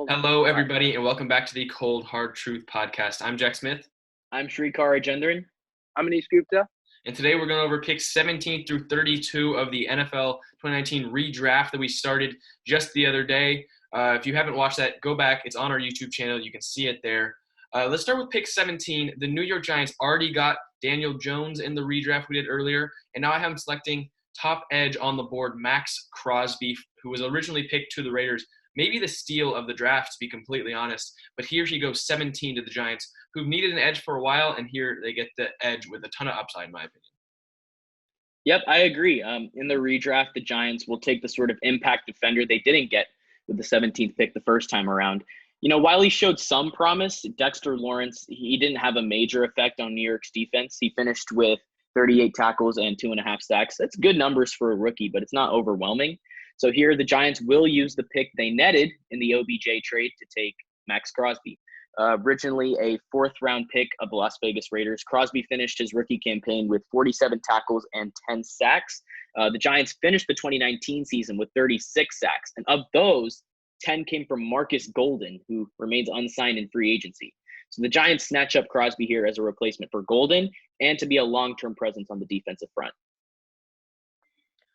Hello, everybody, and welcome back to the Cold Hard Truth podcast. I'm Jack Smith. I'm Srikar. I'm Anish Gupta. And today we're going over picks 17 through 32 of the NFL 2019 redraft that we started just the other day. If you haven't watched that, go back. It's on our YouTube channel. You can see it there. Let's start with pick 17. The New York Giants already got Daniel Jones in the redraft we did earlier, and now I have him selecting top edge on the board, Maxx Crosby, who was originally picked to the Raiders. Maybe the steal of the draft, to be completely honest. But here he goes 17 to the Giants, who've needed an edge for a while, and here they get the edge with a ton of upside, in my opinion. Yep, I agree. In the redraft, the Giants will take the sort of impact defender they didn't get with the 17th pick the first time around. You know, while he showed some promise, Dexter Lawrence, he didn't have a major effect on New York's defense. He finished with 38 tackles and 2.5 sacks. That's good numbers for a rookie, but it's not overwhelming. So here the Giants will use the pick they netted in the OBJ trade to take Maxx Crosby. Originally a fourth-round pick of the Las Vegas Raiders, Crosby finished his rookie campaign with 47 tackles and 10 sacks. The Giants finished the 2019 season with 36 sacks, and of those, 10 came from Marcus Golden, who remains unsigned in free agency. So the Giants snatch up Crosby here as a replacement for Golden and to be a long-term presence on the defensive front.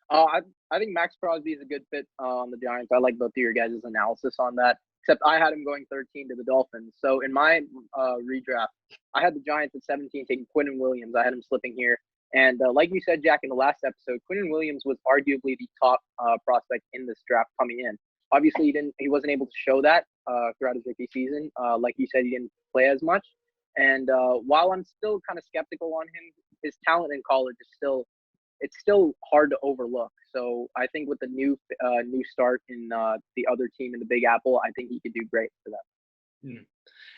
I think Maxx Crosby is a good fit on the Giants. I like both of your guys' analysis on that, except I had him going 13 to the Dolphins. So in my redraft, I had the Giants at 17 taking Quinnen Williams. I had him slipping here. And like you said, Jack, in the last episode, Quinnen Williams was arguably the top prospect in this draft coming in. Obviously, he wasn't able to show that throughout his rookie season. Like you said, he didn't play as much. And while I'm still kind of skeptical on him, his talent in college is still hard to overlook. So I think with the new start in the other team in the Big Apple, I think he could do great for them.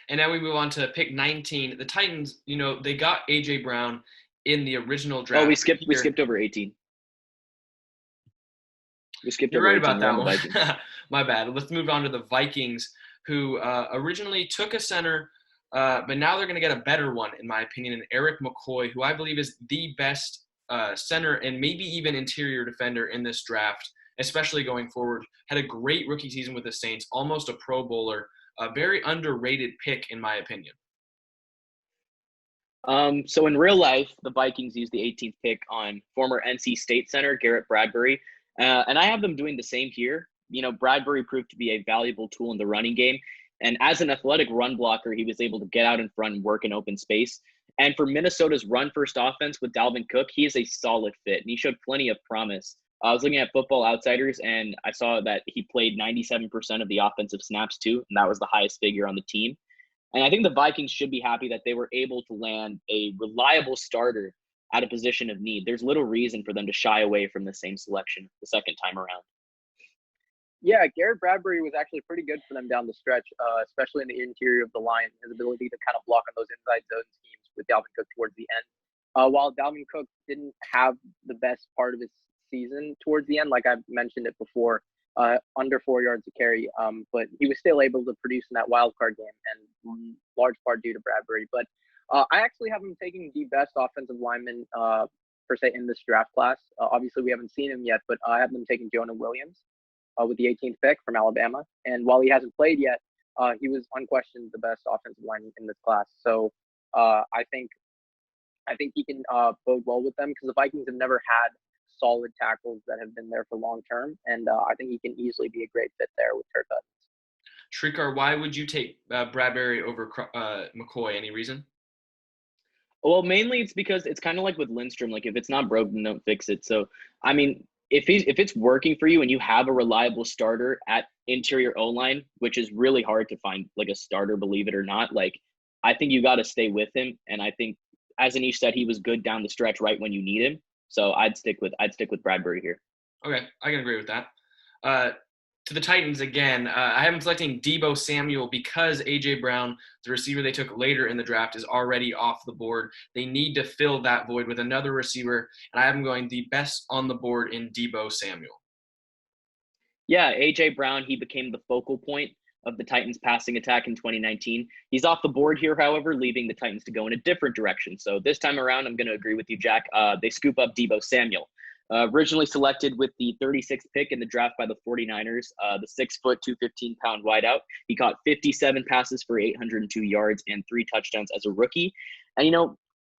And now we move on to pick 19. The Titans, you know, they got A.J. Brown in the original draft. Oh, we skipped over 18. We skipped You're over right 18 about that one. My bad. Let's move on to the Vikings, who originally took a center, but now they're going to get a better one, in my opinion, in Erik McCoy, who I believe is the best center and maybe even interior defender in this draft, especially going forward. Had a great rookie season with the Saints, almost a Pro Bowler, a very underrated pick, in my opinion. So in real life, the Vikings used the 18th pick on former NC State center Garrett Bradbury. And I have them doing the same here. You know, Bradbury proved to be a valuable tool in the running game. And as an athletic run blocker, he was able to get out in front and work in open space. And for Minnesota's run-first offense with Dalvin Cook, he is a solid fit, and he showed plenty of promise. I was looking at Football Outsiders, and I saw that he played 97% of the offensive snaps too, and that was the highest figure on the team. And I think the Vikings should be happy that they were able to land a reliable starter at a position of need. There's little reason for them to shy away from the same selection the second time around. Yeah, Garrett Bradbury was actually pretty good for them down the stretch, especially in the interior of the line. His ability to kind of block on those inside zone schemes with Dalvin Cook towards the end. While Dalvin Cook didn't have the best part of his season towards the end, like I've mentioned it before, under 4 yards to carry, but he was still able to produce in that wild card game, and large part due to Bradbury. But I actually have him taking the best offensive lineman per se in this draft class. Obviously, we haven't seen him yet, but I have them taking Jonah Williams with the 18th pick from Alabama. And while he hasn't played yet, he was unquestioned the best offensive lineman in this class. So I think he can bode well with them, because the Vikings have never had solid tackles that have been there for long term, and I think he can easily be a great fit there with Kirk Cousins. Srikar, why would you take Bradbury over McCoy? Any reason? Well, mainly it's because it's kind of like with Lindstrom. Like, if it's not broken, don't fix it. So, I mean, if it's working for you and you have a reliable starter at interior O-line, which is really hard to find, like a starter, believe it or not, like, I think you got to stay with him. And I think, as Anish said, he was good down the stretch right when you need him. So I'd stick with Bradbury here. Okay, I can agree with that. To the Titans again, I have them selecting Deebo Samuel because A.J. Brown, the receiver they took later in the draft, is already off the board. They need to fill that void with another receiver, and I have them going the best on the board in Deebo Samuel. Yeah, A.J. Brown, he became the focal point of the Titans' passing attack in 2019. He's off the board here, however, leaving the Titans to go in a different direction. So this time around, I'm going to agree with you, Jack. They scoop up Deebo Samuel. Originally selected with the 36th pick in the draft by the 49ers, the 6', 215-pound wideout. He caught 57 passes for 802 yards and 3 touchdowns as a rookie. And,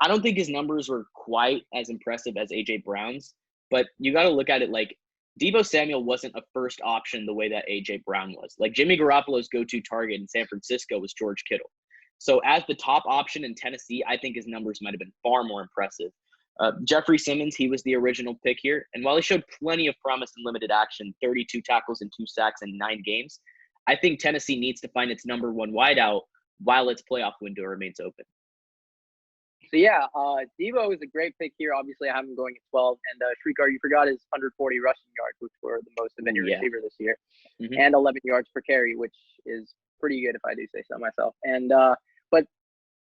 I don't think his numbers were quite as impressive as A.J. Brown's, but you got to look at it like Deebo Samuel wasn't a first option the way that A.J. Brown was. Like Jimmy Garoppolo's go-to target in San Francisco was George Kittle. So as the top option in Tennessee, I think his numbers might have been far more impressive. Jeffery Simmons, he was the original pick here. And while he showed plenty of promise in limited action, 32 tackles and 2 sacks in 9 games, I think Tennessee needs to find its number 1 wideout while its playoff window remains open. So, yeah, Deebo is a great pick here. Obviously, I have him going at 12. And Srikar, you forgot his 140 rushing yards, which were the most of any receiver this year, and 11 yards per carry, which is pretty good if I do say so myself. And but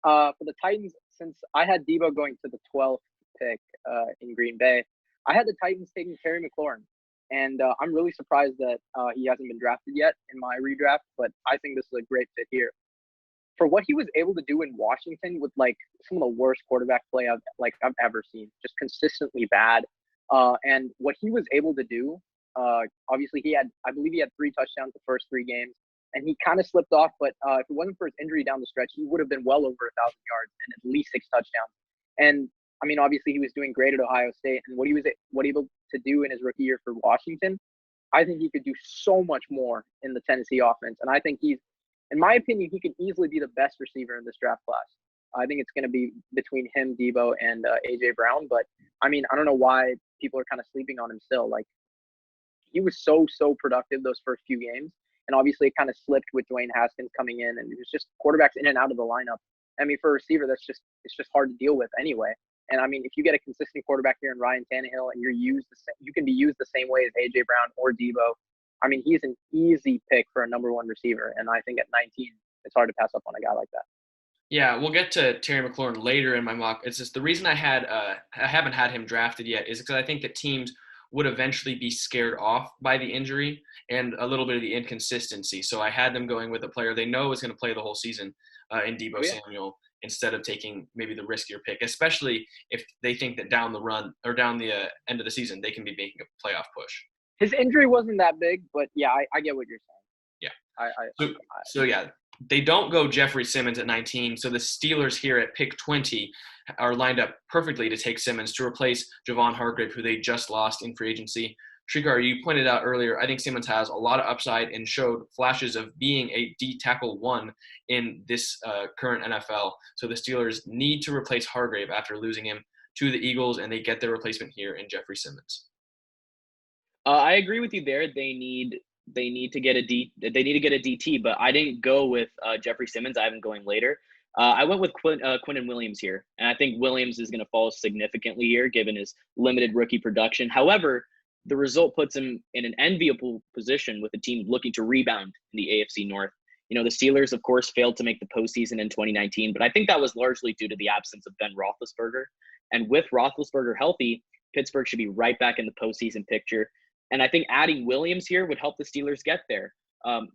for the Titans, since I had Deebo going to the 12th pick in Green Bay, I had the Titans taking Terry McLaurin. And I'm really surprised that he hasn't been drafted yet in my redraft, but I think this is a great fit here. For what he was able to do in Washington with like some of the worst quarterback play I've ever seen, just consistently bad. And what he was able to do, obviously I believe he had 3 touchdowns the first 3 games, and he kind of slipped off. But if it wasn't for his injury down the stretch, he would have been well over 1,000 yards and at least 6 touchdowns. And I mean, obviously he was doing great at Ohio State, and what he was able to do in his rookie year for Washington, I think he could do so much more in the Tennessee offense. And I think in my opinion, he could easily be the best receiver in this draft class. I think it's going to be between him, Deebo, and A.J. Brown. But, I mean, I don't know why people are kind of sleeping on him still. Like, he was so productive those first few games. And obviously it kind of slipped with Dwayne Haskins coming in. And it was just quarterbacks in and out of the lineup. I mean, for a receiver, it's just hard to deal with anyway. And, I mean, if you get a consistent quarterback here in Ryan Tannehill and you can be used the same way as A.J. Brown or Deebo, I mean, he's an easy pick for a number 1 receiver. And I think at 19, it's hard to pass up on a guy like that. Yeah, we'll get to Terry McLaurin later in my mock. It's just the reason I haven't had him drafted yet is because I think that teams would eventually be scared off by the injury and a little bit of the inconsistency. So I had them going with a player they know is going to play the whole season in Deebo Samuel instead of taking maybe the riskier pick, especially if they think that down the run or down the end of the season, they can be making a playoff push. His injury wasn't that big, but yeah, I get what you're saying. Yeah. So yeah, they don't go Jeffery Simmons at 19. So the Steelers here at pick 20 are lined up perfectly to take Simmons to replace Javon Hargrave, who they just lost in free agency. Srikar, you pointed out earlier, I think Simmons has a lot of upside and showed flashes of being a D tackle 1 in this current NFL. So the Steelers need to replace Hargrave after losing him to the Eagles, and they get their replacement here in Jeffery Simmons. I agree with you there. They need to get a DT, but I didn't go with Jeffery Simmons. I have him going later. I went with Quinnen Williams here, and I think Williams is going to fall significantly here given his limited rookie production. However, the result puts him in an enviable position with a team looking to rebound in the AFC North. The Steelers, of course, failed to make the postseason in 2019, but I think that was largely due to the absence of Ben Roethlisberger. And with Roethlisberger healthy, Pittsburgh should be right back in the postseason picture. And I think adding Williams here would help the Steelers get there. And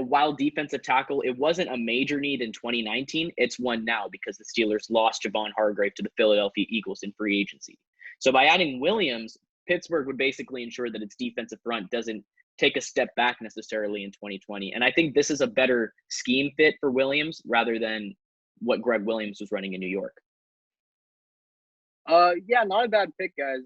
while defensive tackle, it wasn't a major need in 2019, it's one now because the Steelers lost Javon Hargrave to the Philadelphia Eagles in free agency. So by adding Williams, Pittsburgh would basically ensure that its defensive front doesn't take a step back necessarily in 2020. And I think this is a better scheme fit for Williams rather than what Greg Williams was running in New York. Yeah, not a bad pick, guys,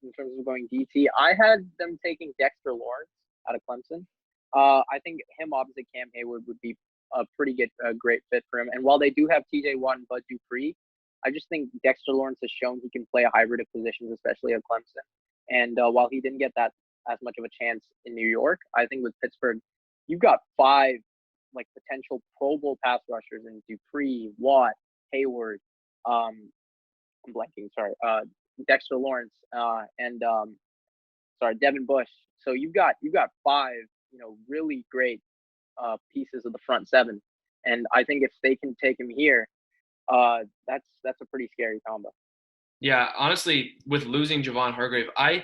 in terms of going DT. I had them taking Dexter Lawrence out of Clemson. I think him opposite Cam Hayward would be a pretty good, great fit for him. And while they do have TJ Watt and Bud Dupree, I just think Dexter Lawrence has shown he can play a hybrid of positions, especially at Clemson. And while he didn't get that as much of a chance in New York, I think with Pittsburgh, you've got 5 potential Pro Bowl pass rushers in Dupree, Watt, Hayward, I'm blanking, sorry, Dexter Lawrence, and Devin Bush. So you've got 5, really great pieces of the front 7. And I think if they can take him here, that's a pretty scary combo. Yeah, honestly, with losing Javon Hargrave, I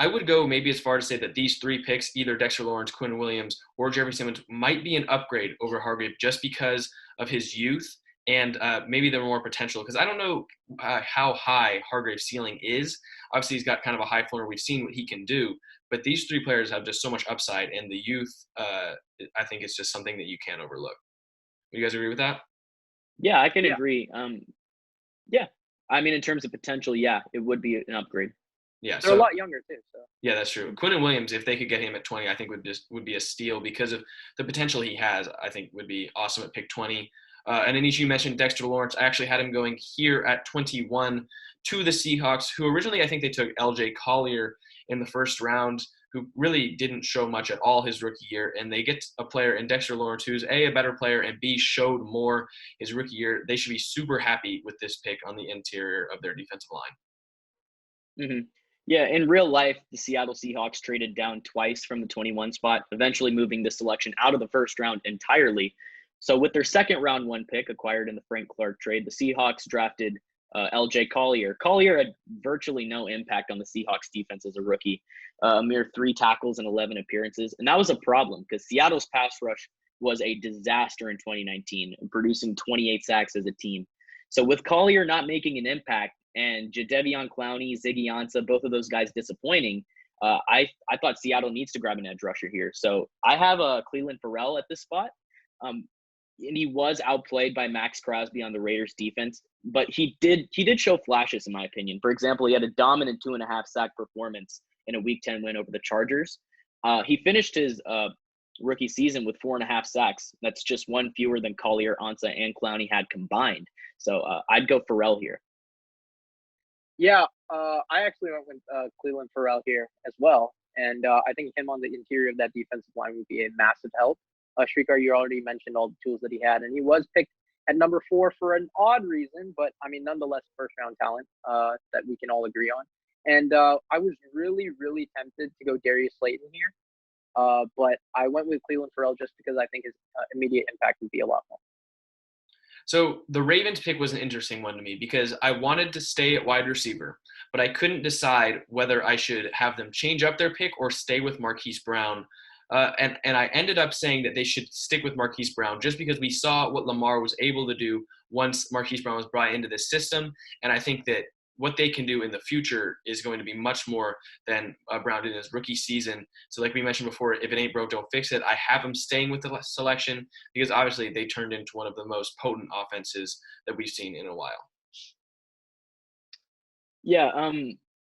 would go maybe as far to say that these 3 picks, either Dexter Lawrence, Quinnen Williams, or Jeffery Simmons, might be an upgrade over Hargrave just because of his youth and maybe they're more potential, because I don't know how high Hargrave's ceiling is. Obviously, he's got kind of a high floor. We've seen what he can do, but these three players have just so much upside, and the youth, I think it's just something that you can't overlook. Do you guys agree with that? Yeah, I can agree. Yeah. I mean, in terms of potential, yeah, it would be an upgrade. Yeah, They're a lot younger too. So yeah, that's true. Quinnen Williams, if they could get him at 20, I think would be a steal because of the potential he has. I think would be awesome at pick 20. And then you mentioned Dexter Lawrence. I actually had him going here at 21 to the Seahawks, who originally I think they took LJ Collier in the first round, who really didn't show much at all his rookie year. And they get a player in Dexter Lawrence who's A, a better player, and B, showed more his rookie year. They should be super happy with this pick on the interior of their defensive line. Mm-hmm. Yeah, in real life, the Seattle Seahawks traded down twice from the 21 spot, eventually moving the selection out of the first round entirely. So with their second round 1 pick acquired in the Frank Clark trade, the Seahawks drafted LJ Collier. Collier had virtually no impact on the Seahawks defense as a rookie, a mere 3 tackles and 11 appearances. And that was a problem because Seattle's pass rush was a disaster in 2019, producing 28 sacks as a team. So with Collier not making an impact and Jadeveon Clowney, Ziggy Ansah, both of those guys disappointing, I thought Seattle needs to grab an edge rusher here. So I have a Clelin Ferrell at this spot. And he was outplayed by Maxx Crosby on the Raiders defense, but he did show flashes in my opinion. For example, he had a dominant 2.5 sack performance in a Week 10 win over the Chargers. He finished his rookie season with 4.5 sacks. That's just 1 fewer than Collier, Ansah, and Clowney had combined. So I'd go Ferrell here. Yeah, I actually went with Clelin Ferrell here as well. And I think him on the interior of that defensive line would be a massive help. Srikar, you already mentioned all the tools that he had, and he was picked at number 4 for an odd reason, but I mean, nonetheless, first-round talent that we can all agree on. And I was really, really tempted to go Darius Slayton here, but I went with Clelin Ferrell just because I think his immediate impact would be a lot more. So the Ravens pick was an interesting one to me because I wanted to stay at wide receiver, but I couldn't decide whether I should have them change up their pick or stay with Marquise Brown. And I ended up saying that they should stick with Marquise Brown just because we saw what Lamar was able to do once Marquise Brown was brought into this system. And I think that what they can do in the future is going to be much more than Brown did in his rookie season. So like we mentioned before, if it ain't broke, don't fix it. I have them staying with the selection because obviously they turned into one of the most potent offenses that we've seen in a while. Yeah,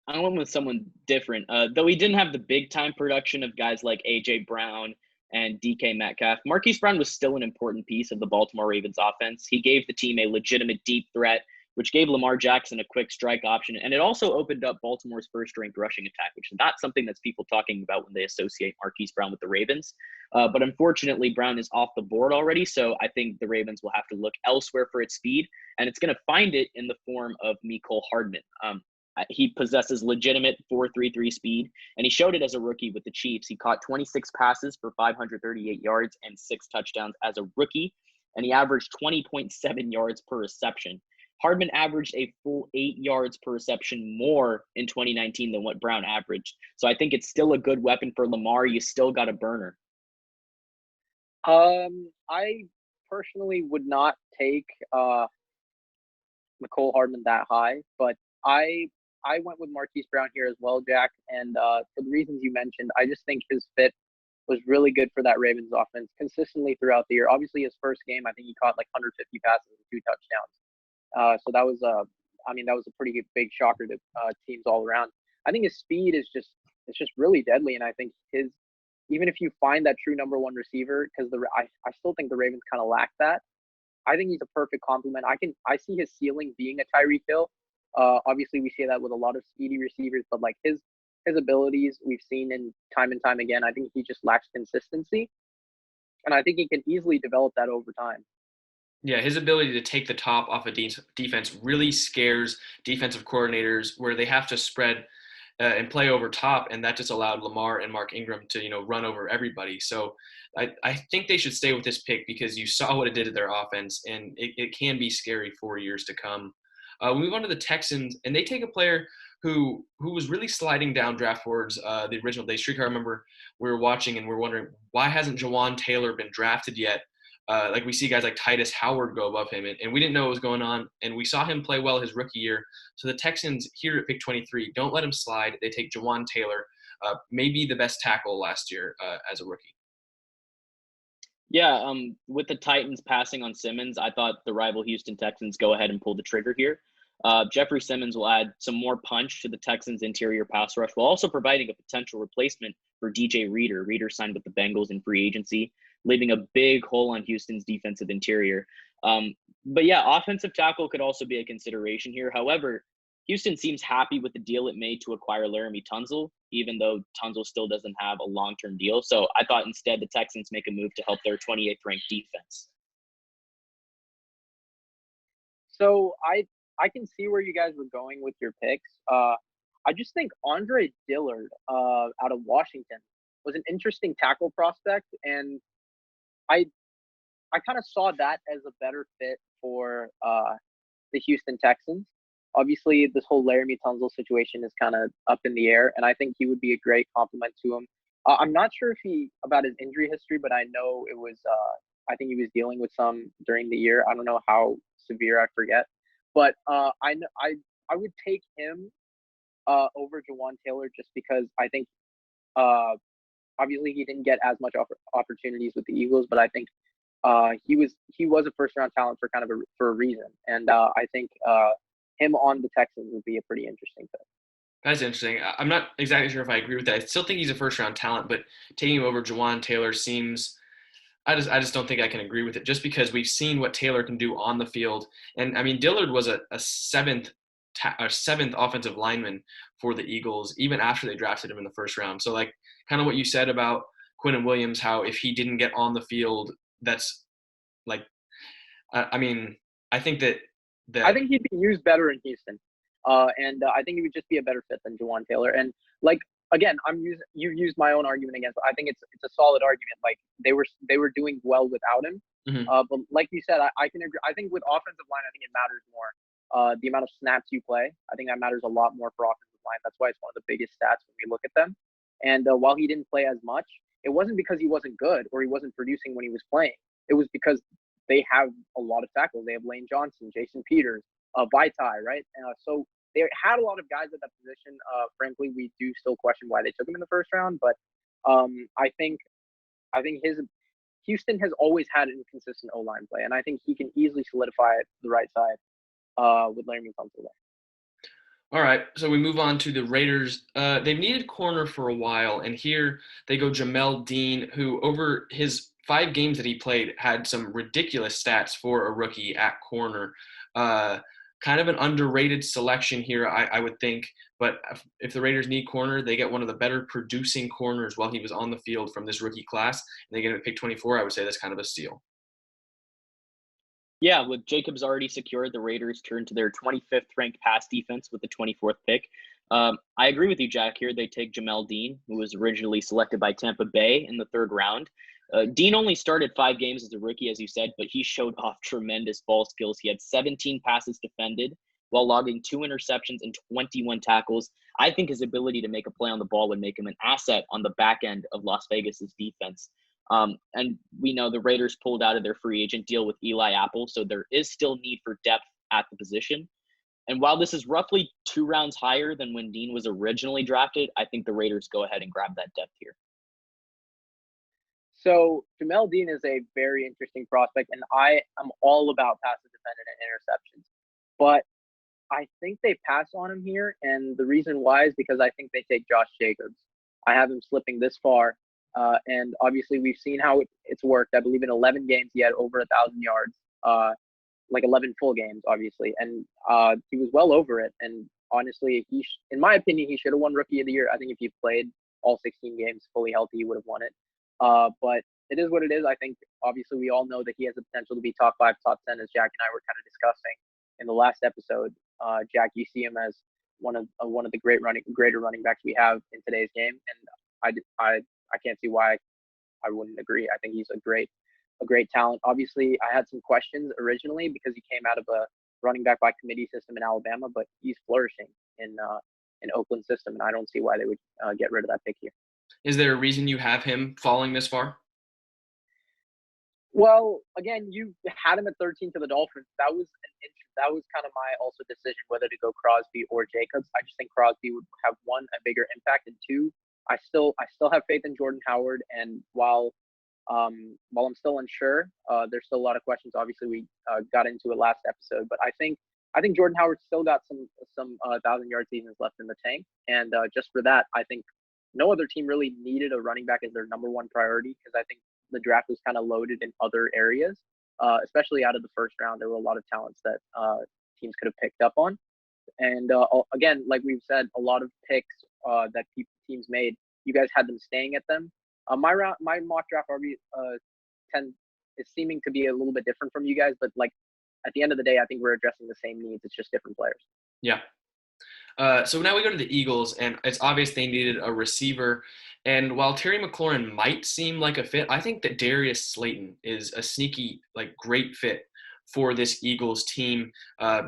I went with someone different. Though he didn't have the big-time production of guys like A.J. Brown and DK Metcalf, Marquise Brown was still an important piece of the Baltimore Ravens offense. He gave the team a legitimate deep threat, which gave Lamar Jackson a quick strike option. And it also opened up Baltimore's first-ranked rushing attack, which is not something that's people talking about when they associate Marquise Brown with the Ravens. But unfortunately, Brown is off the board already, so I think the Ravens will have to look elsewhere for its speed, and it's going to find it in the form of Mecole Hardman. He possesses legitimate 4.33 speed, and he showed it as a rookie with the Chiefs. He caught 26 passes for 538 yards and 6 touchdowns as a rookie, and he averaged 20.7 yards per reception. Hardman averaged a full 8 yards per reception more in 2019 than what Brown averaged. So I think it's still a good weapon for Lamar. You still got a burner. I personally would not take Mecole Hardman that high, but I went with Marquise Brown here as well, Jack. And for the reasons you mentioned, I just think his fit was really good for that Ravens offense consistently throughout the year. Obviously, his first game, I think he caught like 150 passes and 2 touchdowns. So that was that was a pretty big shocker to teams all around. I think his speed is just really deadly, and I think even if you find that true number 1 receiver, because I still think the Ravens kind of lack that. I think he's a perfect complement. I see his ceiling being a Tyreek Hill. Obviously, we see that with a lot of speedy receivers, but like his abilities we've seen in time and time again, I think he just lacks consistency, and I think he can easily develop that over time. Yeah, his ability to take the top off a defense really scares defensive coordinators where they have to spread and play over top, and that just allowed Lamar and Mark Ingram to run over everybody. So I think they should stay with this pick because you saw what it did to their offense, and it can be scary for years to come. We move on to the Texans, and they take a player who was really sliding down draft boards the original day. Srikar, I remember we were watching and we were wondering, why hasn't Jawaan Taylor been drafted yet? Like we see guys like Titus Howard go above him, and we didn't know what was going on. And we saw him play well his rookie year. So the Texans here at pick 23, don't let him slide. They take Jawaan Taylor, maybe the best tackle last year as a rookie. Yeah, with the Titans passing on Simmons, I thought the rival Houston Texans go ahead and pull the trigger here. Jeffery Simmons will add some more punch to the Texans' interior pass rush, while also providing a potential replacement for DJ Reader. Reader signed with the Bengals in free agency, leaving a big hole on Houston's defensive interior. But yeah, offensive tackle could also be a consideration here. However, Houston seems happy with the deal it made to acquire Laramie Tunsil, even though Tunsil still doesn't have a long-term deal. So I thought instead the Texans make a move to help their 28th ranked defense. So I can see where you guys were going with your picks. I just think Andre Dillard out of Washington was an interesting tackle prospect, and I kind of saw that as a better fit for the Houston Texans. Obviously, this whole Laramie Tunsil situation is kind of up in the air, and I think he would be a great complement to him. I'm not sure about his injury history, but I know it was. I think he was dealing with some during the year. I don't know how severe, I forget. But I would take him over Jawaan Taylor just because I think obviously he didn't get as much opportunities with the Eagles, but I think he was a first round talent for a reason, and I think him on the Texans would be a pretty interesting fit. That's interesting. I'm not exactly sure if I agree with that. I still think he's a first-round talent, but taking him over Jawaan Taylor seems – I just don't think I can agree with it, just because we've seen what Taylor can do on the field. And, I mean, Dillard was a seventh offensive lineman for the Eagles, even after they drafted him in the first round. So, like, kind of what you said about Quinnen Williams, how if he didn't get on the field, that's – like – I mean, I think that I think he'd be used better in Houston, and I think he would just be a better fit than Jawaan Taylor. And like again, you've used my own argument against. I think it's a solid argument. Like they were doing well without him, but like you said, I can agree. I think with offensive line, I think it matters more. The amount of snaps you play, I think that matters a lot more for offensive line. That's why it's one of the biggest stats when we look at them. And while he didn't play as much, it wasn't because he wasn't good or he wasn't producing when he was playing. It was because they have a lot of tackles. They have Lane Johnson, Jason Peters, Vaitai, right? So they had a lot of guys at that position. Frankly, we do still question why they took him in the first round, but I think Houston has always had an inconsistent O-line play, and I think he can easily solidify it to the right side with Laramie Tunsil there. All right, so we move on to the Raiders. They've needed corner for a while, and here they go Jamel Dean, who over his 5 games that he played had some ridiculous stats for a rookie at corner. Kind of an underrated selection here, I would think. But if the Raiders need corner, they get one of the better producing corners while he was on the field from this rookie class, and they get him at pick 24. I would say that's kind of a steal. Yeah, with Jacobs already secured, the Raiders turn to their 25th ranked pass defense with the 24th pick. I agree with you, Jack, here. They take Jamel Dean, who was originally selected by Tampa Bay in the 3rd round. Dean only started 5 games as a rookie, as you said, but he showed off tremendous ball skills. He had 17 passes defended while logging 2 interceptions and 21 tackles. I think his ability to make a play on the ball would make him an asset on the back end of Las Vegas's defense. And we know the Raiders pulled out of their free agent deal with Eli Apple, so there is still need for depth at the position. And while this is roughly 2 rounds higher than when Dean was originally drafted, I think the Raiders go ahead and grab that depth here. So Jamel Dean is a very interesting prospect, and I am all about passes defended and interceptions. But I think they pass on him here, and the reason why is because I think they take Josh Jacobs. I have him slipping this far, and obviously we've seen how it's worked. I believe in 11 games he had over 1,000 yards, like 11 full games, obviously, and he was well over it. And honestly, in my opinion, he should have won Rookie of the Year. I think if he played all 16 games fully healthy, he would have won it. But it is what it is. I think obviously we all know that he has the potential to be top 5, top 10, as Jack and I were kind of discussing in the last episode. Jack, you see him as one of the greater running backs we have in today's game, and I can't see why I wouldn't agree. I think he's a great talent. Obviously, I had some questions originally because he came out of a running back by committee system in Alabama, but he's flourishing in Oakland system, and I don't see why they would get rid of that pick here. Is there a reason you have him falling this far? Well, again, you had him at 13 to the Dolphins. That was kind of my also decision whether to go Crosby or Jacobs. I just think Crosby would have, one, a bigger impact, and two, I still have faith in Jordan Howard. And while I'm still unsure, there's still a lot of questions. Obviously, we got into it last episode, but I think Jordan Howard still got some 1,000-yard seasons left in the tank. And just for that, I think no other team really needed a running back as their number one priority, because I think the draft was kind of loaded in other areas, especially out of the first round. There were a lot of talents that teams could have picked up on. And again, like we've said, a lot of picks that teams made, you guys had them staying at them. My mock draft RB 10 is seeming to be a little bit different from you guys, but like at the end of the day, I think we're addressing the same needs. It's just different players. Yeah. So now we go to the Eagles, and it's obvious they needed a receiver. And while Terry McLaurin might seem like a fit, I think that Darius Slayton is a sneaky, like, great fit for this Eagles team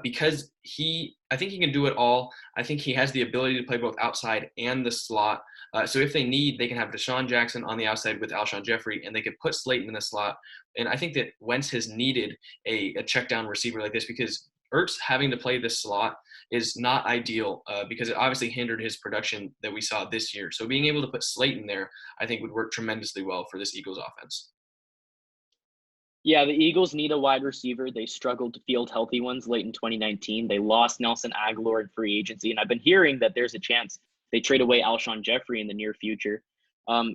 because I think he can do it all. I think he has the ability to play both outside and the slot. So if they need, they can have Deshaun Jackson on the outside with Alshon Jeffery, and they could put Slayton in the slot. And I think that Wentz has needed a check down receiver like this, because Ertz having to play this slot is not ideal because it obviously hindered his production that we saw this year. So being able to put Slayton there, I think, would work tremendously well for this Eagles offense. Yeah, the Eagles need a wide receiver. They struggled to field healthy ones late in 2019. They lost Nelson Aguilar in free agency, and I've been hearing that there's a chance they trade away Alshon Jeffery in the near future.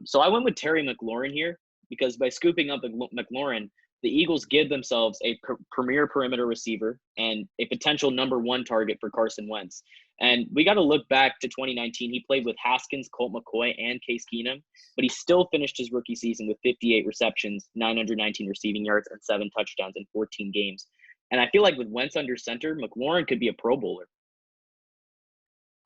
So I went with Terry McLaurin here because by scooping up McLaurin, the Eagles give themselves a premier perimeter receiver and a potential number one target for Carson Wentz. And we got to look back to 2019. He played with Haskins, Colt McCoy, and Case Keenum, but he still finished his rookie season with 58 receptions, 919 receiving yards, and 7 touchdowns in 14 games. And I feel like with Wentz under center, McLaurin could be a Pro Bowler.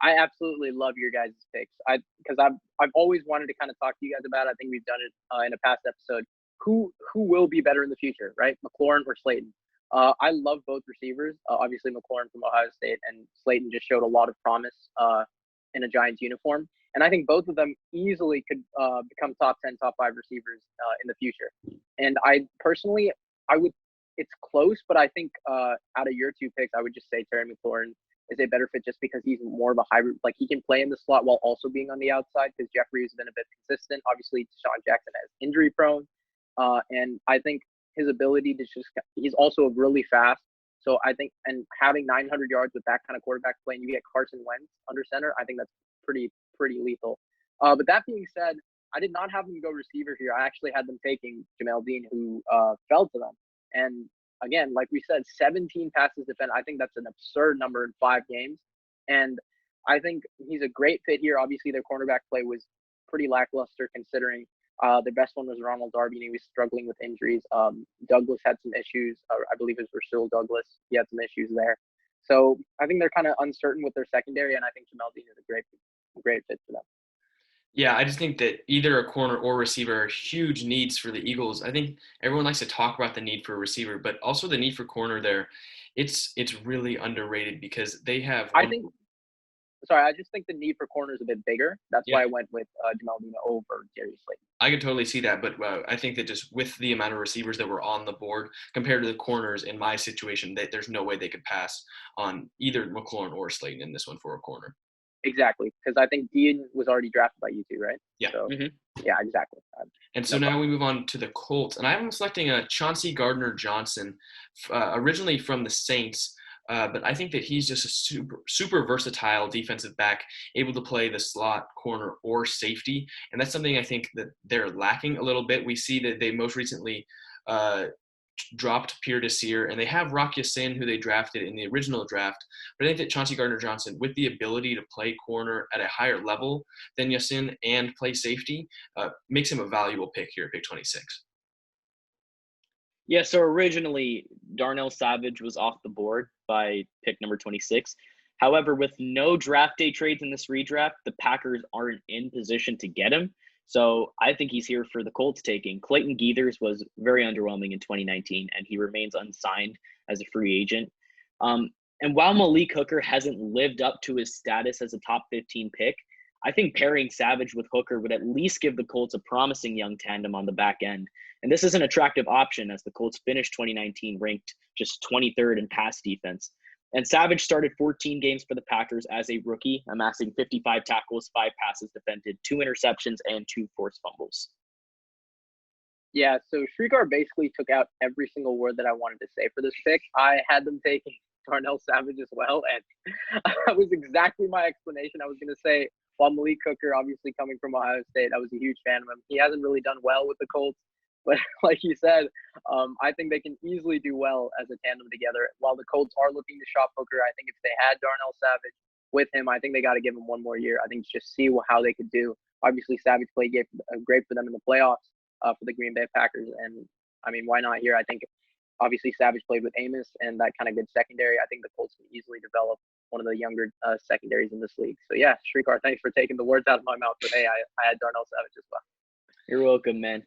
I absolutely love your guys' picks. Because I've always wanted to kind of talk to you guys about it. I think we've done it in a past episode. Who will be better in the future, right? McLaurin or Slayton? I love both receivers. Obviously, McLaurin from Ohio State, and Slayton just showed a lot of promise in a Giants uniform. And I think both of them easily could become top 10, top 5 receivers in the future. And I personally, it's close, but I think out of your two picks, I would just say Terry McLaurin is a better fit just because he's more of a hybrid. Like, he can play in the slot while also being on the outside, because Jeffery has been a bit consistent. Obviously, Deshaun Jackson is injury prone. And I think his ability to he's also really fast. So I think, and having 900 yards with that kind of quarterback play, and you get Carson Wentz under center, I think that's pretty lethal. But that being said, I did not have them go receiver here. I actually had them taking Jamel Dean, who fell to them. And again, like we said, 17 passes defended. I think that's an absurd number in 5 games. And I think he's a great fit here. Obviously, their cornerback play was pretty lackluster considering the best one was Ronald Darby, and he was struggling with injuries. Douglas had some issues. I believe it was Rasul Douglas. He had some issues there. So I think they're kind of uncertain with their secondary, and I think Jamel Dean is a great fit for them. Yeah, I just think that either a corner or receiver are huge needs for the Eagles. I think everyone likes to talk about the need for a receiver, but also the need for corner there. It's really underrated because they have. I just think the need for corner is a bit bigger. That's why I went with Jamel Dean over Darius Slayton. I could totally see that, but I think that just with the amount of receivers that were on the board compared to the corners in my situation, there's no way they could pass on either McLaurin or Slayton in this one for a corner. Exactly, because I think Dean was already drafted by you two, right? Yeah. So, yeah, exactly. And so now we move on to the Colts, and I'm selecting a Chauncey Gardner-Johnson, originally from the Saints, but I think that he's just a super versatile defensive back, able to play the slot, corner, or safety, and that's something I think that they're lacking a little bit. We see that they most recently dropped Pierre Desir, and they have Rock Ya-Sin, who they drafted in the original draft. But I think that Chauncey Gardner-Johnson, with the ability to play corner at a higher level than Ya-Sin and play safety, makes him a valuable pick here at pick 26. Yeah, so originally Darnell Savage was off the board by pick number 26. However, with no draft day trades in this redraft, the Packers aren't in position to get him. So I think he's here for the Colts taking. Clayton Geathers was very underwhelming in 2019, and he remains unsigned as a free agent. And while Malik Hooker hasn't lived up to his status as a top 15 pick, I think pairing Savage with Hooker would at least give the Colts a promising young tandem on the back end. And this is an attractive option as the Colts finished 2019 ranked just 23rd in pass defense. And Savage started 14 games for the Packers as a rookie, amassing 55 tackles, 5 passes defended, 2 interceptions, and 2 forced fumbles. Yeah, so Srikar basically took out every single word that I wanted to say for this pick. I had them taking Darnell Savage as well, and that was exactly my explanation. I was going to say, while Malik Hooker, obviously coming from Ohio State, I was a huge fan of him. He hasn't really done well with the Colts, but like you said, I think they can easily do well as a tandem together. While the Colts are looking to shop Hooker, I think if they had Darnell Savage with him, I think they got to give him one more year. I think just see how they could do. Obviously, Savage played great for them in the playoffs. For the Green Bay Packers. And, I mean, why not here? I think, obviously, Savage played with Amos and that kind of good secondary. I think the Colts can easily develop one of the younger secondaries in this league. So, yeah, Srikar, thanks for taking the words out of my mouth. But, hey, I had Darnell Savage as well. You're welcome, man.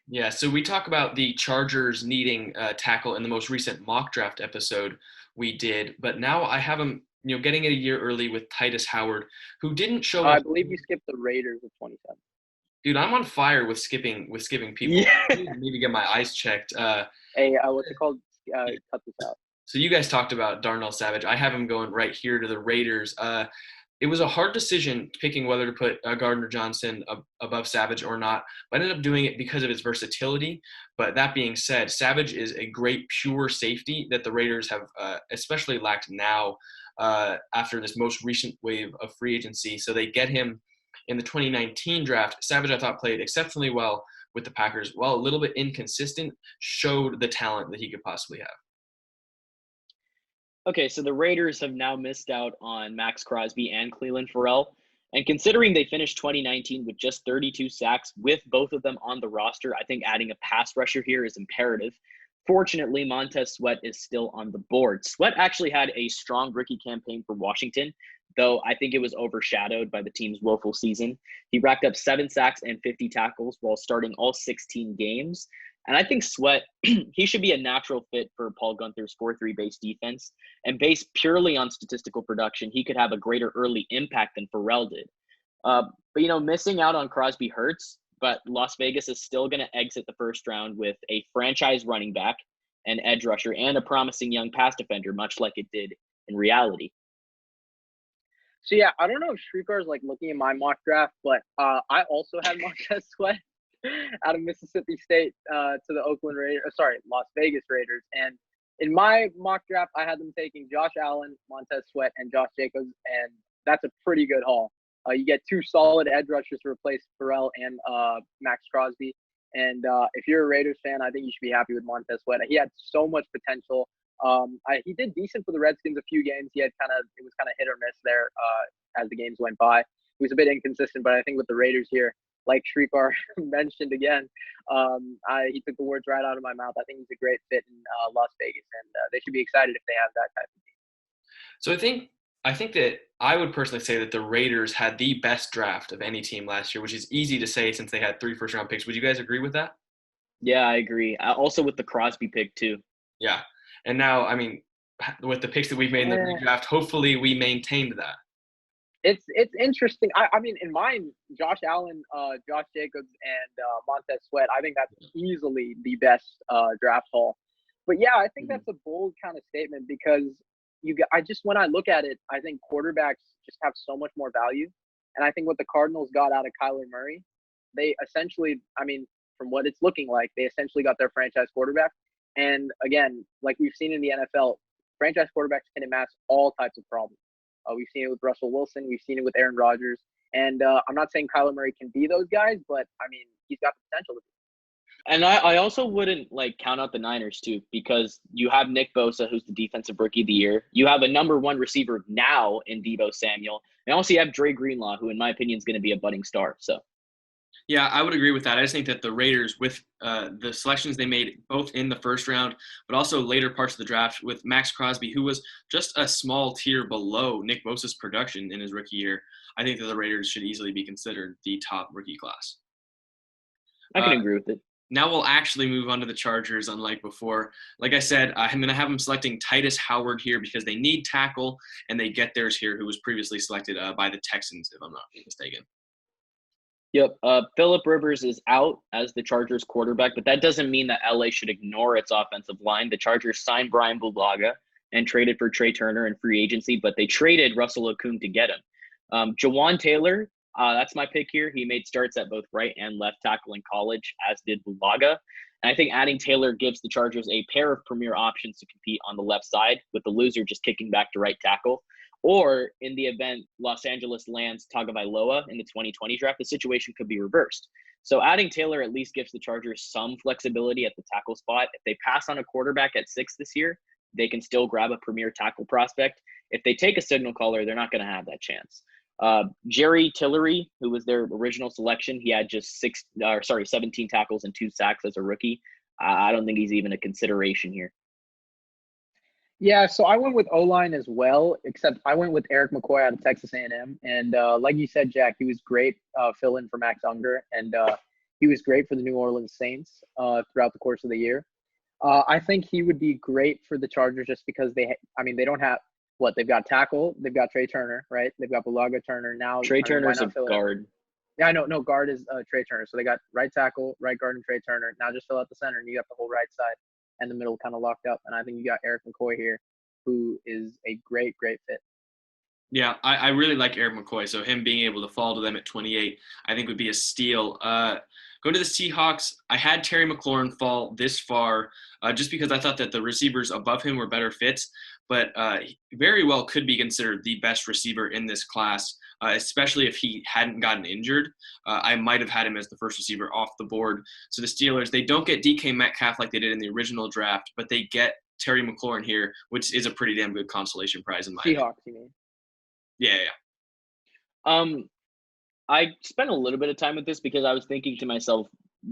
Yeah, so we talk about the Chargers needing tackle in the most recent mock draft episode we did. But now I have them, getting it a year early with Titus Howard, who didn't show up. I believe you skipped the Raiders at 27. Dude, I'm on fire with skipping people. Yeah. I need to get my eyes checked. Hey, what's it called? Cut this out. So you guys talked about Darnell Savage. I have him going right here to the Raiders. It was a hard decision picking whether to put Gardner Johnson above Savage or not. But I ended up doing it because of his versatility. But that being said, Savage is a great pure safety that the Raiders have especially lacked now after this most recent wave of free agency. So they get him in the 2019 draft. Savage, I thought, played exceptionally well with the Packers. While a little bit inconsistent, showed the talent that he could possibly have. Okay, so the Raiders have now missed out on Maxx Crosby and Clelin Ferrell. And considering they finished 2019 with just 32 sacks with both of them on the roster, I think adding a pass rusher here is imperative. Fortunately, Montez Sweat is still on the board. Sweat actually had a strong rookie campaign for Washington, though I think it was overshadowed by the team's woeful season. He racked up 7 sacks and 50 tackles while starting all 16 games. And I think Sweat, he should be a natural fit for Paul Guenther's 4-3 base defense. And based purely on statistical production, he could have a greater early impact than Ferrell did. But, missing out on Crosby hurts, but Las Vegas is still going to exit the first round with a franchise running back, an edge rusher, and a promising young pass defender, much like it did in reality. So, yeah, I don't know if Srikar is, looking at my mock draft, but I also had Montez Sweat out of Mississippi State to the Las Vegas Raiders. And in my mock draft, I had them taking Josh Allen, Montez Sweat, and Josh Jacobs, and that's a pretty good haul. You get 2 solid edge rushers to replace Ferrell and Maxx Crosby. And if you're a Raiders fan, I think you should be happy with Montez Sweat. He had so much potential. He did decent for the Redskins a few games. It was kind of hit or miss there as the games went by. He was a bit inconsistent, but I think with the Raiders here, like Srikar mentioned again, he took the words right out of my mouth. I think he's a great fit in Las Vegas, and they should be excited if they have that type of team. So I think that I would personally say that the Raiders had the best draft of any team last year, which is easy to say since they had 3 first-round picks. Would you guys agree with that? Yeah, I agree. Also with the Crosby pick too. Yeah. And now, I mean, with the picks that we've made in the redraft, hopefully we maintained that. It's interesting. I mean, in mine, Josh Allen, Josh Jacobs, and Montez Sweat, I think that's easily the best draft haul. But, yeah, I think that's a bold kind of statement because when I look at it, I think quarterbacks just have so much more value. And I think what the Cardinals got out of Kyler Murray, they essentially, I mean, from what it's looking like, they essentially got their franchise quarterback. And again, like we've seen in the NFL, franchise quarterbacks can amass all types of problems. We've seen it with Russell Wilson. We've seen it with Aaron Rodgers. And I'm not saying Kyler Murray can be those guys, but, I mean, he's got the potential to be. And I also wouldn't, count out the Niners, too, because you have Nick Bosa, who's the defensive rookie of the year. You have a number 1 receiver now in Deebo Samuel. And also you have Dre Greenlaw, who, in my opinion, is going to be a budding star. So. Yeah, I would agree with that. I just think that the Raiders, with the selections they made both in the first round, but also later parts of the draft with Maxx Crosby, who was just a small tier below Nick Bosa's production in his rookie year, I think that the Raiders should easily be considered the top rookie class. I can agree with it. Now we'll actually move on to the Chargers, unlike before. Like I said, I'm going to have them selecting Titus Howard here because they need tackle, and they get theirs here, who was previously selected by the Texans, if I'm not mistaken. Yep. Phillip Rivers is out as the Chargers quarterback, but that doesn't mean that LA should ignore its offensive line. The Chargers signed Brian Bulaga and traded for Trey Turner in free agency, but they traded Russell Okung to get him. Jawaan Taylor, that's my pick here. He made starts at both right and left tackle in college, as did Bulaga. And I think adding Taylor gives the Chargers a pair of premier options to compete on the left side, with the loser just kicking back to right tackle. Or in the event Los Angeles lands Tagovailoa in the 2020 draft, the situation could be reversed. So adding Taylor at least gives the Chargers some flexibility at the tackle spot. If they pass on a quarterback at 6 this year, they can still grab a premier tackle prospect. If they take a signal caller, they're not going to have that chance. Jerry Tillery, who was their original selection, he had just 17 tackles and 2 sacks as a rookie. I don't think he's even a consideration here. Yeah, so I went with O-line as well, except I went with Erik McCoy out of Texas A&M. And like you said, Jack, he was great fill-in for Max Unger, and he was great for the New Orleans Saints throughout the course of the year. I think he would be great for the Chargers just because they don't have – they've got tackle, they've got Trey Turner, right? They've got Bulaga Turner now. Trey Turner's a guard. Yeah, I know. No, guard is Trey Turner. So they got right tackle, right guard, and Trey Turner. Now just fill out the center, and you got the whole right side and the middle kind of locked up. And I think you got Erik McCoy here, who is a great, great fit. Yeah, I really like Erik McCoy. So him being able to fall to them at 28, I think would be a steal. Go to the Seahawks. I had Terry McLaurin fall this far just because I thought that the receivers above him were better fits, but very well could be considered the best receiver in this class, especially if he hadn't gotten injured. I might have had him as the first receiver off the board. So the Steelers, they don't get DK Metcalf like they did in the original draft, but they get Terry McLaurin here, which is a pretty damn good consolation prize in my opinion. Seahawks, you mean? Yeah. I spent a little bit of time with this because I was thinking to myself,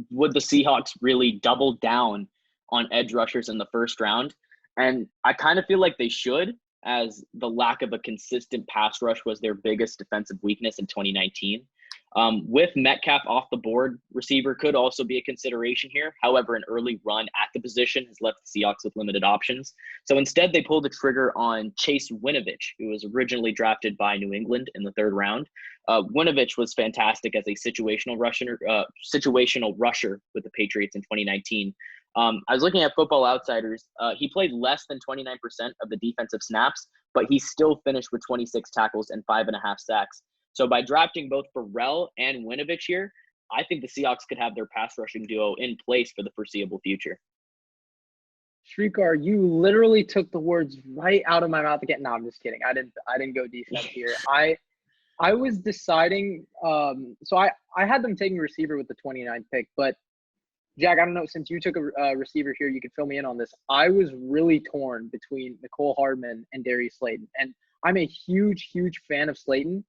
would the Seahawks really double down on edge rushers in the first round? And I kind of feel like they should, as the lack of a consistent pass rush was their biggest defensive weakness in 2019. With Metcalf off the board, receiver could also be a consideration here. However, an early run at the position has left the Seahawks with limited options. So instead, they pulled the trigger on Chase Winovich, who was originally drafted by New England in the 3rd round. Winovich was fantastic as a situational rusher with the Patriots in 2019. I was looking at Football Outsiders. He played less than 29% of the defensive snaps, but he still finished with 26 tackles and 5.5 sacks. So by drafting both Ferrell and Winovich here, I think the Seahawks could have their pass rushing duo in place for the foreseeable future. Srikar, you literally took the words right out of my mouth again. No, I'm just kidding. I didn't go defense here. I was deciding. So I had them taking receiver with the 29th pick, but Jack, I don't know. Since you took a receiver here, you could fill me in on this. I was really torn between Mecole Hardman and Darius Slayton, and I'm a huge, huge fan of Slayton.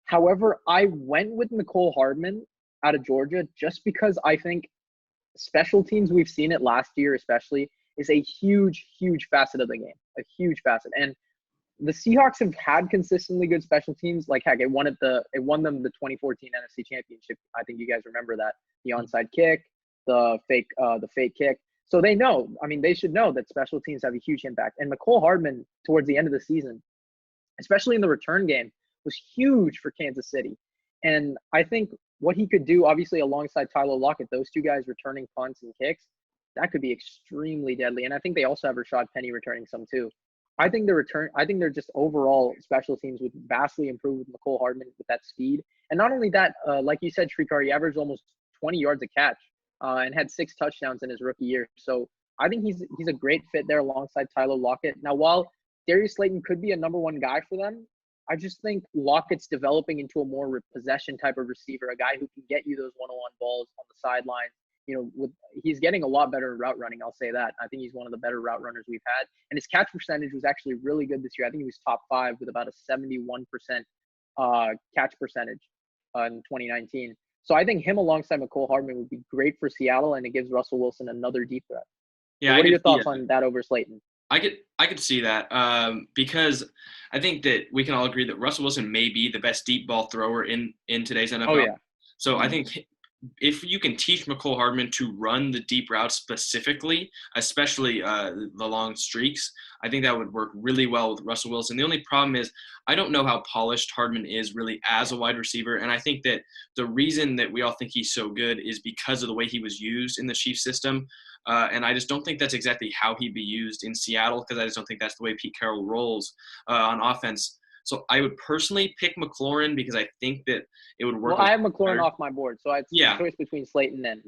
However, I went with Mecole Hardman out of Georgia just because I think special teams, we've seen it last year especially, is a huge, huge facet of the game, a huge facet. And the Seahawks have had consistently good special teams. Like, heck, it won them the 2014 NFC Championship. I think you guys remember that. The onside kick, the fake kick. So they know, they should know that special teams have a huge impact. And Mecole Hardman, towards the end of the season, especially in the return game, was huge for Kansas City. And I think what he could do, obviously alongside Tyler Lockett, those two guys returning punts and kicks, that could be extremely deadly. And I think they also have Rashad Penny returning some too. I think they're just overall special teams would vastly improve with Mecole Hardman with that speed. And not only that, like you said, Srikar, he averaged almost 20 yards a catch and had 6 touchdowns in his rookie year. So I think he's a great fit there alongside Tyler Lockett. Now, while Darius Slayton could be a number 1 guy for them, I just think Lockett's developing into a more possession type of receiver, a guy who can get you those one-on-one balls on the sideline. He's getting a lot better route running. I'll say that. I think he's one of the better route runners we've had, and his catch percentage was actually really good this year. I think he was top 5 with about a 71% catch percentage in 2019. So I think him alongside Mecole Hardman would be great for Seattle, and it gives Russell Wilson another deep threat. Yeah. So what are your thoughts on that over Slayton? I could see that because I think that we can all agree that Russell Wilson may be the best deep ball thrower in today's NFL. Oh, yeah. So I think if you can teach Mecole Hardman to run the deep routes specifically, especially the long streaks, I think that would work really well with Russell Wilson. The only problem is I don't know how polished Hardman is really as a wide receiver, and I think that the reason that we all think he's so good is because of the way he was used in the Chiefs system, and I just don't think that's exactly how he'd be used in Seattle, because I just don't think that's the way Pete Carroll rolls on offense. So I would personally pick McLaurin because I think that it would work. Well, I have McLaurin off my board, so it's Yeah. a choice between Slayton and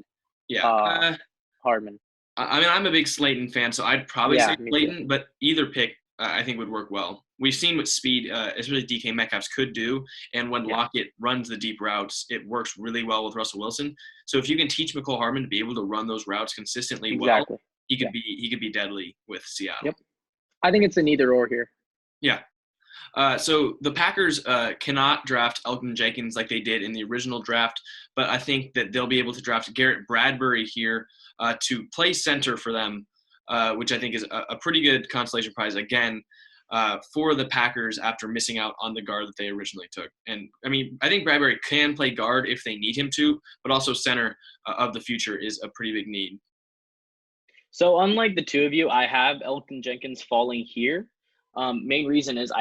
Hardman. I mean, I'm a big Slayton fan, so I'd probably say Slayton, but either pick I think would work well. We've seen what speed, especially DK Metcalfs, could do, and when Lockett runs the deep routes, it works really well with Russell Wilson. So if you can teach Mecole Hardman to be able to run those routes consistently well, he could be deadly with Seattle. Yep, I think it's an either or here. Yeah. So the Packers cannot draft Elgton Jenkins like they did in the original draft, but I think that they'll be able to draft Garrett Bradbury here to play center for them, which I think is a pretty good consolation prize again for the Packers after missing out on the guard that they originally took. And, I mean, I think Bradbury can play guard if they need him to, but also center of the future is a pretty big need. So unlike the two of you, I have Elgton Jenkins falling here. Main reason is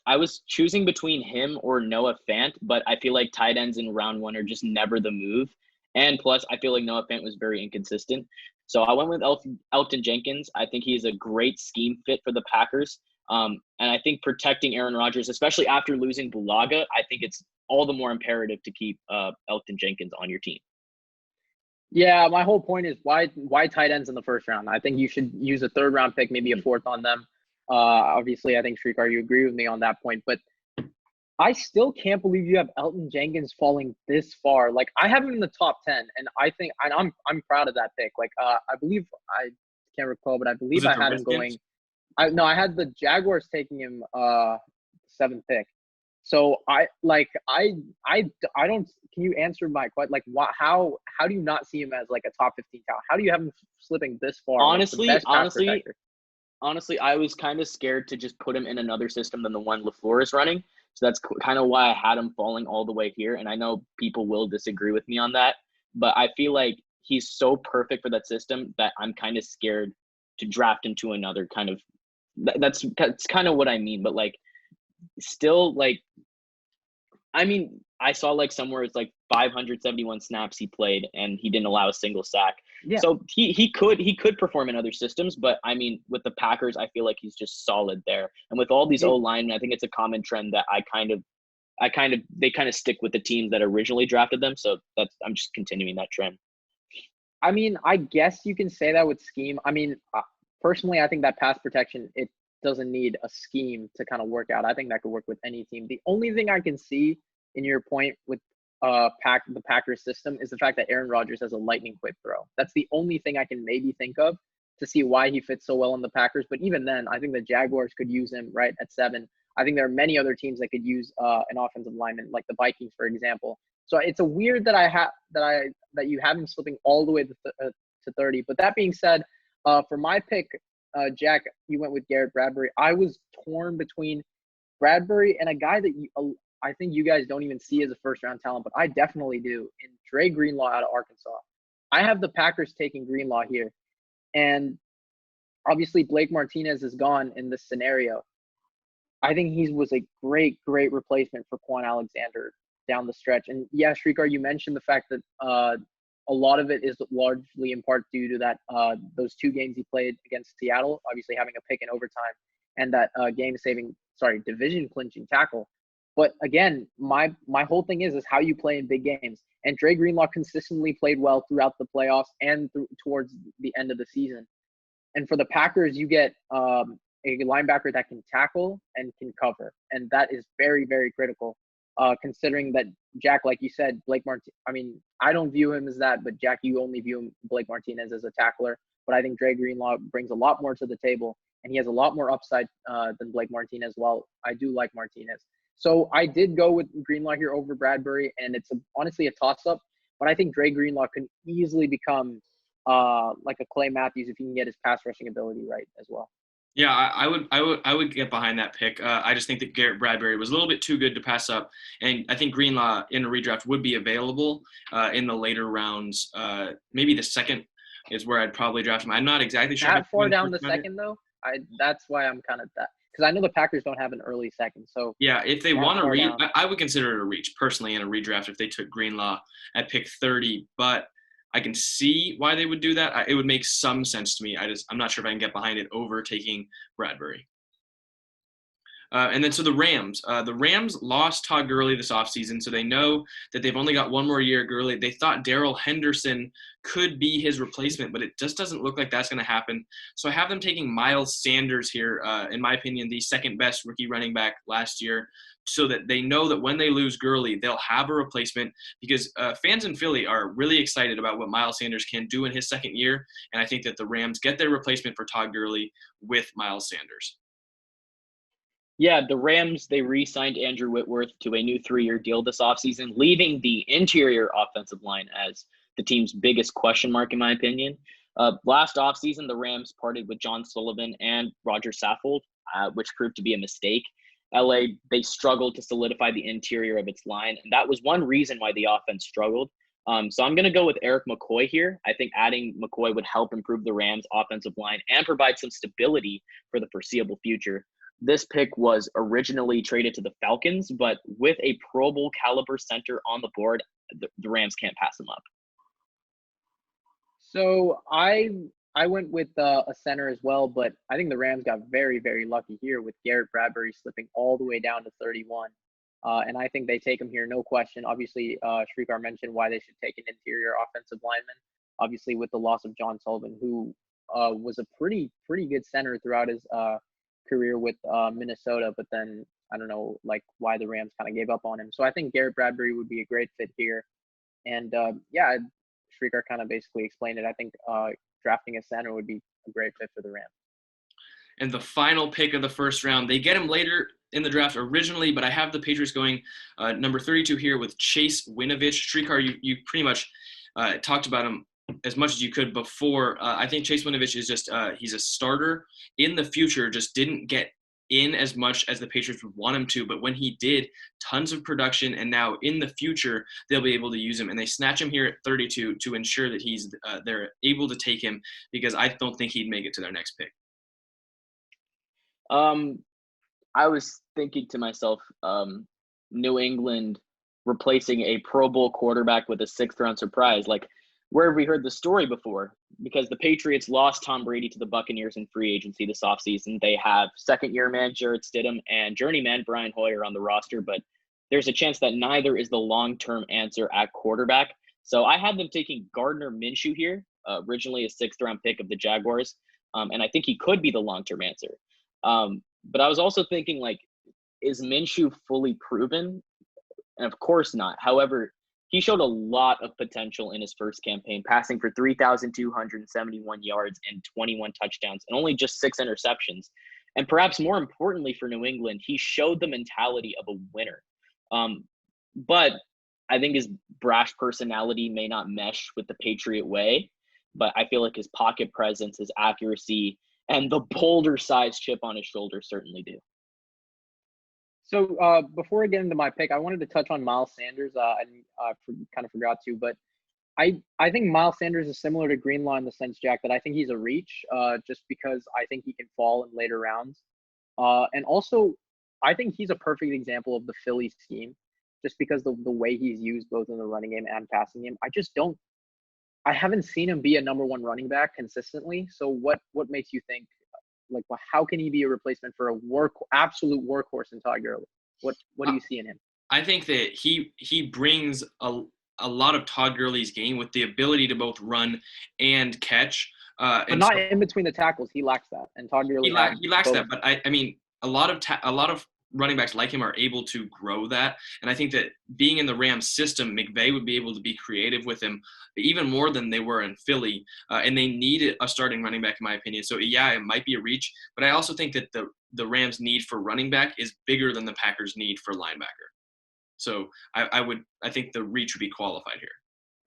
I was choosing between him or Noah Fant, but I feel like tight ends in round one are just never the move. And plus, I feel like Noah Fant was very inconsistent. So I went with Elgton Jenkins. I think he's a great scheme fit for the Packers. And I think protecting Aaron Rodgers, especially after losing Bulaga, I think it's all the more imperative to keep Elgton Jenkins on your team. Yeah, my whole point is why tight ends in the first round? I think you should use a third round pick, maybe a fourth on them. Obviously, I think, Srikar, you agree with me on that point, but I still can't believe you have Elgton Jenkins falling this far. Like, I have him in the top 10, and I think I'm proud of that pick. Like, I believe, I can't recall, but I believe I had him going. I had the Jaguars taking him 7th pick. So I don't. Can you answer my question? Like, how do you not see him as like a top 15 talent? How do you have him slipping this far? Honestly, I was kind of scared to just put him in another system than the one LaFleur is running. So that's kind of why I had him falling all the way here. And I know people will disagree with me on that, but I feel like he's so perfect for that system that I'm kind of scared to draft into another kind of – that's kind of what I mean. But, like, still, like – I mean, I saw like somewhere it's like 571 snaps he played and he didn't allow a single sack. Yeah. So he could perform in other systems, but I mean, with the Packers, I feel like he's just solid there. And with all these O-linemen, I think it's a common trend that they kind of stick with the teams that originally drafted them. So I'm just continuing that trend. I mean, I guess you can say that with scheme. I mean, personally, I think that pass protection, it doesn't need a scheme to kind of work out. I think that could work with any team. The only thing I can see in your point with the Packers system is the fact that Aaron Rodgers has a lightning quick throw. That's the only thing I can maybe think of to see why he fits so well in the Packers. But even then, I think the Jaguars could use him right at 7. I think there are many other teams that could use an offensive lineman, like the Vikings, for example. So it's a weird that that you have him slipping all the way to 30. But that being said, for my pick, Jack, you went with Garrett Bradbury. I was torn between Bradbury and a guy that I think you guys don't even see as a first-round talent, but I definitely do, in Dre Greenlaw out of Arkansas. I have the Packers taking Greenlaw here. And obviously Blake Martinez is gone in this scenario. I think he was a great, great replacement for Quan Alexander down the stretch. And yeah, Srikar, you mentioned the fact that a lot of it is largely in part due to that those 2 games he played against Seattle, obviously having a pick in overtime, and that division-clinching tackle. But again, my whole thing is how you play in big games. And Dre Greenlaw consistently played well throughout the playoffs and towards the end of the season. And for the Packers, you get a linebacker that can tackle and can cover, and that is very, very critical. Considering that, Jack, like you said, I don't view him as that, but Jack, you only view Blake Martinez as a tackler. But I think Dre Greenlaw brings a lot more to the table, and he has a lot more upside than Blake Martinez. While I do like Martinez. So I did go with Greenlaw here over Bradbury, and it's honestly a toss-up. But I think Dre Greenlaw can easily become like a Clay Matthews if he can get his pass rushing ability right as well. Yeah, I would get behind that pick. I just think that Garrett Bradbury was a little bit too good to pass up, and I think Greenlaw in a redraft would be available in the later rounds. Maybe the second is where I'd probably draft him. I'm not exactly sure. That far down the second though, that's why I'm kind of that, because I know the Packers don't have an early second. So Yeah, if they that want to far read, down. I would consider it a reach personally in a redraft if they took Greenlaw at pick 30. But I can see why they would do that. It would make some sense to me. I'm not sure if I can get behind it over taking Bradbury. And then so the Rams lost Todd Gurley this offseason, so they know that they've only got one more year at Gurley. They thought Darrell Henderson could be his replacement, but it just doesn't look like that's going to happen. So I have them taking Miles Sanders here, in my opinion, the second best rookie running back last year, so that they know that when they lose Gurley, they'll have a replacement, because fans in Philly are really excited about what Miles Sanders can do in his second year, and I think that the Rams get their replacement for Todd Gurley with Miles Sanders. Yeah, the Rams, they re-signed Andrew Whitworth to a new 3-year deal this offseason, leaving the interior offensive line as the team's biggest question mark, in my opinion. Last offseason, the Rams parted with John Sullivan and Roger Saffold, which proved to be a mistake. LA, they struggled to solidify the interior of its line, and that was one reason why the offense struggled. So I'm going to go with Erik McCoy here. I think adding McCoy would help improve the Rams' offensive line and provide some stability for the foreseeable future. This pick was originally traded to the Falcons, but with a Pro Bowl caliber center on the board, the Rams can't pass him up. So I went with a center as well, but I think the Rams got very, very lucky here with Garrett Bradbury slipping all the way down to 31. And I think they take him here, no question. Obviously, Srikar mentioned why they should take an interior offensive lineman. Obviously, with the loss of John Sullivan, who was a pretty good center throughout his career with Minnesota, but then I don't know like why the Rams kind of gave up on him. So I think Garrett Bradbury would be a great fit here. And yeah, Srikar kind of basically explained it. I think drafting a center would be a great fit for the Rams. And the final pick of the first round, they get him later in the draft originally, but I have the Patriots going number 32 here with Chase Winovich. Srikar, you pretty much talked about him as much as you could before. I think Chase Winovich is just he's a starter in the future, just didn't get in as much as the Patriots would want him to, but when he did, tons of production, and now in the future they'll be able to use him, and they snatch him here at 32 to ensure that they're able to take him, because I don't think he'd make it to their next pick. I was thinking to myself, New England replacing a Pro Bowl quarterback with a 6th-round surprise. Like, where have we heard the story before? Because the Patriots lost Tom Brady to the Buccaneers in free agency this offseason. They have second-year man Jarrett Stidham and journeyman Brian Hoyer on the roster, but there's a chance that neither is the long-term answer at quarterback. So I had them taking Gardner Minshew here, originally a 6th-round pick of the Jaguars, and I think he could be the long-term answer. But I was also thinking, like, is Minshew fully proven? And of course not. However, he showed a lot of potential in his first campaign, passing for 3,271 yards and 21 touchdowns and only just 6 interceptions. And perhaps more importantly for New England, he showed the mentality of a winner. But I think his brash personality may not mesh with the Patriot way, but I feel like his pocket presence, his accuracy, and the boulder-sized chip on his shoulder certainly do. So before I get into my pick, I wanted to touch on Miles Sanders. I kind of forgot to, but I think Miles Sanders is similar to Greenlaw in the sense, Jack, that I think he's a reach just because I think he can fall in later rounds. And also, I think he's a perfect example of the Philly scheme just because the way he's used both in the running game and passing game. I haven't seen him be a number 1 running back consistently. So what makes you think, like, how can he be a replacement for absolute workhorse in Todd Gurley? What do you see in him? I think that he brings a lot of Todd Gurley's game with the ability to both run and catch. But not in between the tackles. He lacks that, and Todd Gurley he lacks that. But I mean, a lot of running backs like him are able to grow that, and I think that being in the Rams system, McVay would be able to be creative with him even more than they were in Philly, and they need a starting running back, in my opinion. So yeah, it might be a reach, but I also think that the Rams' need for running back is bigger than the Packers' need for linebacker. So I think the reach would be qualified here.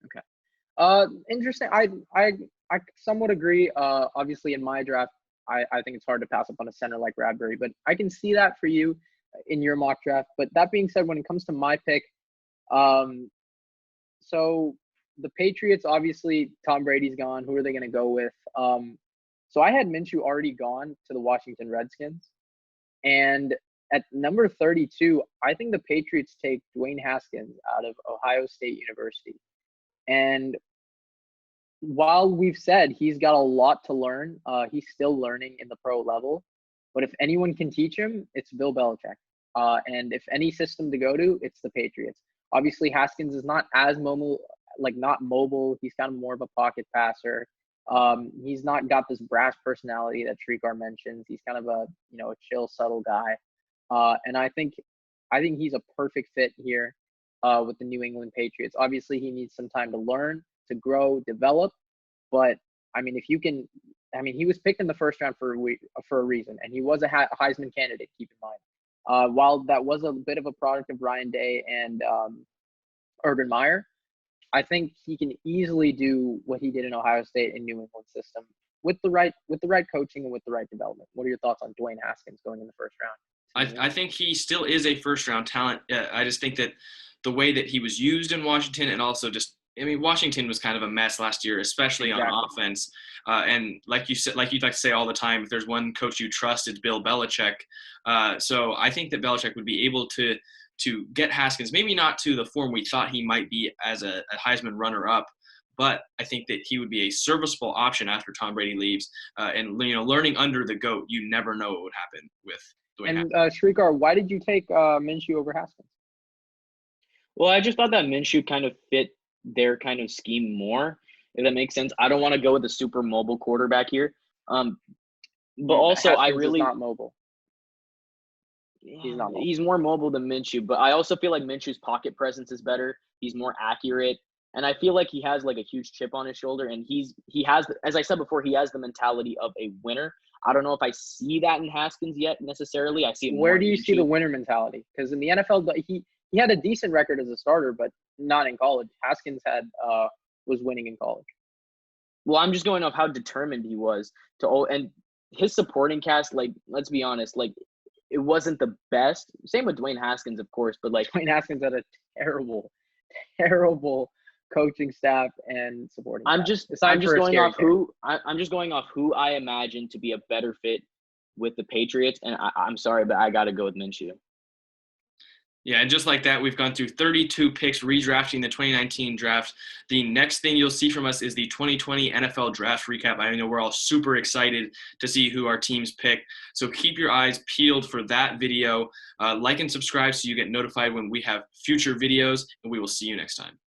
Okay. Interesting. I somewhat agree. Obviously, in my draft, I think it's hard to pass up on a center like Bradbury. But I can see that for you in your mock draft. But that being said, when it comes to my pick, so the Patriots, obviously, Tom Brady's gone. Who are they going to go with? So I had Minshew already gone to the Washington Redskins. And at number 32, I think the Patriots take Dwayne Haskins out of Ohio State University. And while we've said he's got a lot to learn, he's still learning in the pro level. But if anyone can teach him, it's Bill Belichick. And if any system to go to, it's the Patriots. Obviously, Haskins is not as mobile, not mobile. He's kind of more of a pocket passer. He's not got this brash personality that Srikar mentions. He's kind of a chill, subtle guy. And I think he's a perfect fit here with the New England Patriots. Obviously, he needs some time to learn, to grow, develop. But I mean, he was picked in the first round for a reason, and he was a Heisman candidate. Keep in mind, while that was a bit of a product of Ryan Day and Urban Meyer, I think he can easily do what he did in Ohio State and New England system with the right coaching and with the right development. What are your thoughts on Dwayne Haskins going in the first round? I think he still is a first-round talent. I just think that the way that he was used in Washington, and also Washington was kind of a mess last year, especially on offense. And like you said, like you'd like to say all the time, if there's one coach you trust, it's Bill Belichick. So I think that Belichick would be able to get Haskins, maybe not to the form we thought he might be as a Heisman runner-up, but I think that he would be a serviceable option after Tom Brady leaves. And learning under the GOAT, you never know what would happen with Dwayne Haskins. And Srikar, why did you take Minshew over Haskins? Well, I just thought that Minshew kind of fit their kind of scheme more, if that makes sense. I don't want to go with a super mobile quarterback here. But also, Haskins I really – is not mobile. He's not mobile. He's more mobile than Minshew, but I also feel like Minshew's pocket presence is better. He's more accurate, and I feel like he has like a huge chip on his shoulder, and he has, as I said before, he has the mentality of a winner. I don't know if I see that in Haskins yet necessarily. I see it more. Where do you see the winner mentality? Because in the NFL, he had a decent record as a starter, but not in college. Haskins was winning in college. Well, I'm just going off how determined he was and his supporting cast. Like, let's be honest, like, it wasn't the best. Same with Dwayne Haskins, of course, but like Dwayne Haskins had a terrible, terrible coaching staff and supporting. I'm just going off who I imagine to be a better fit with the Patriots, and I'm sorry, but I got to go with Minshew. Yeah, and just like that, we've gone through 32 picks redrafting the 2019 draft. The next thing you'll see from us is the 2020 NFL draft recap. I know we're all super excited to see who our teams pick. So keep your eyes peeled for that video. Like and subscribe so you get notified when we have future videos, and we will see you next time.